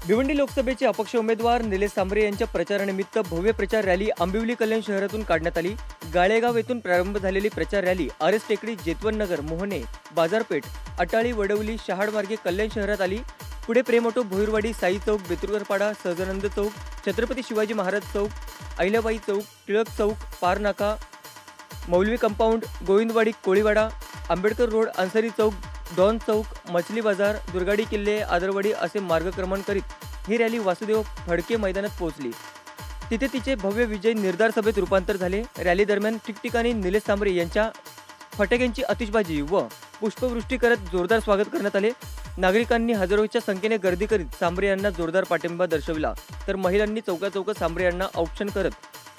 भिवंडी लोकसभेचे अपक्ष उमेदवार निलेश सांबरे यांच्या प्रचारानिमित्त भव्य प्रचार रॅली आंबिवली कल्याण शहरातून काढण्यात आली। गाळेगाव येथून प्रारंभ झालेली प्रचार रॅली आरएस टेकडी, जेतवन नगर, मोहने, बाजारपेठ, अटाळी, वडवली, शहाड मार्गे कल्याण शहरात आली। पुढे प्रेम ऑटो, भोईरवाडी, साई चौक, बेतुरकरपाडा, सहजानंद चौक, छत्रपती शिवाजी महाराज चौक, अहिल्याबाई चौक, टिळक चौक, पारनाका, मौलवी कंपाऊंड, गोविंदवाडी, कोळीवाडा, आंबेडकर रोड, अन्सारी चौक, डॉन चौक, मछली बाजार, दुर्गाडी किल्ले, आदरवाडी असे मार्गक्रमण करीत ही रॅली वासुदेव फडके मैदानात पोहोचली। तिथे तिचे भव्य विजय निर्धार सभेत रूपांतर झाले। रॅली दरम्यान ठिकठिकाणी निलेश सांबरे यांच्या फटाक्यांची आतिषबाजी व पुष्पवृष्टी करत जोरदार स्वागत करण्यात आले। नागरिकांनी हजारोच्या संख्येने गर्दी करीत सांबरे यांना जोरदार पाठिंबा दर्शविला, तर महिलांनी चौकाचौकात सांबरे यांना औक्षण करत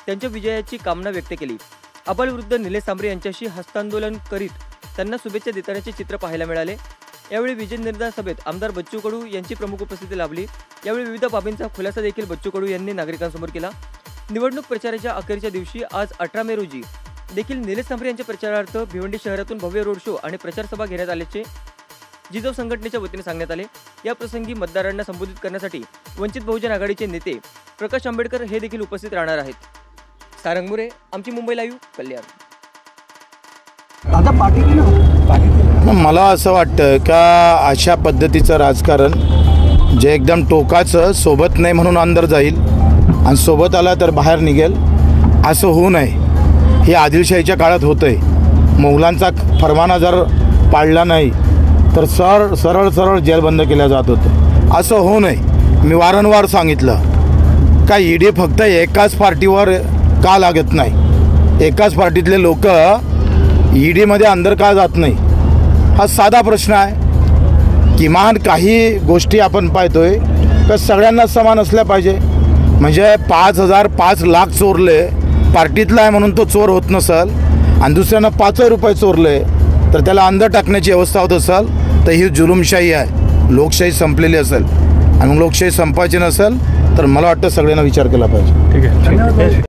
त्यांच्या विजयाची कामना व्यक्त केली। आबालवृद्ध निलेश सांबरे यांच्याशी हस्तांदोलन करीत त्यांना शुभेच्छा देतानाचे चित्र पाहायला मिळाले। यावेळी विजय निर्धार सभेत आमदार बच्चू कडू यांची प्रमुख उपस्थिती लाभली। यावेळी विविध बाबींचा खुलासा देखील बच्चू कडू यांनी नागरिकांसमोर केला। निवडणूक प्रचाराच्या अखेरच्या दिवशी आज 18 मे रोजी देखील निलेश सांबरे यांच्या प्रचारार्थ भिवंडी शहरातून भव्य रोड शो आणि प्रचार सभा घेण्यात आल्याचे जिजाऊ संघटनेच्या वतीने सांगण्यात आले। या प्रसंगी मतदारांना संबोधित करण्यासाठी वंचित बहुजन आघाडीचे नेते प्रकाश आंबेडकर हे देखील उपस्थित राहणार आहेत। सारंग मुरे, आमची मुंबई लाईव्ह, कल्याण। मला असं वाटतं का अशा पद्धतीचं राजकारण जे एकदम टोकाचं, सोबत नाही म्हणून अंदर जाईल आणि सोबत आला तर बाहेर निघेल, असं होऊ नये। हे आदिलशाहीच्या काळात होतंय। मोगलांचा फरमाना जर पाळला नाही तर सरळ जेलबंद केल्या जात होतं। असं होऊ नये। मी वारंवार सांगितलं का ईडी फक्त एकाच पार्टीवर का लागत नाही, एकाच पार्टीतले लोक ईडीमध्ये अंदर का जात नाही, हा साधा प्रश्न आहे। किमान काही गोष्टी आपण पाहतोय का सगळ्यांना समान असल्या पाहिजे। म्हणजे 5,000 5 लाख चोरले, पार्टीतला आहे म्हणून तो चोर होत नसेल आणि दुसऱ्यानं 5 रुपये चोरले तर त्याला अंदर टाकण्याची व्यवस्था होत असेल तर ही जुलुमशाही आहे, लोकशाही संपलेली असेल। आणि लोकशाही संपायची नसेल तर मला वाटतं सगळ्यांना विचार केला पाहिजे। ठीक आहे।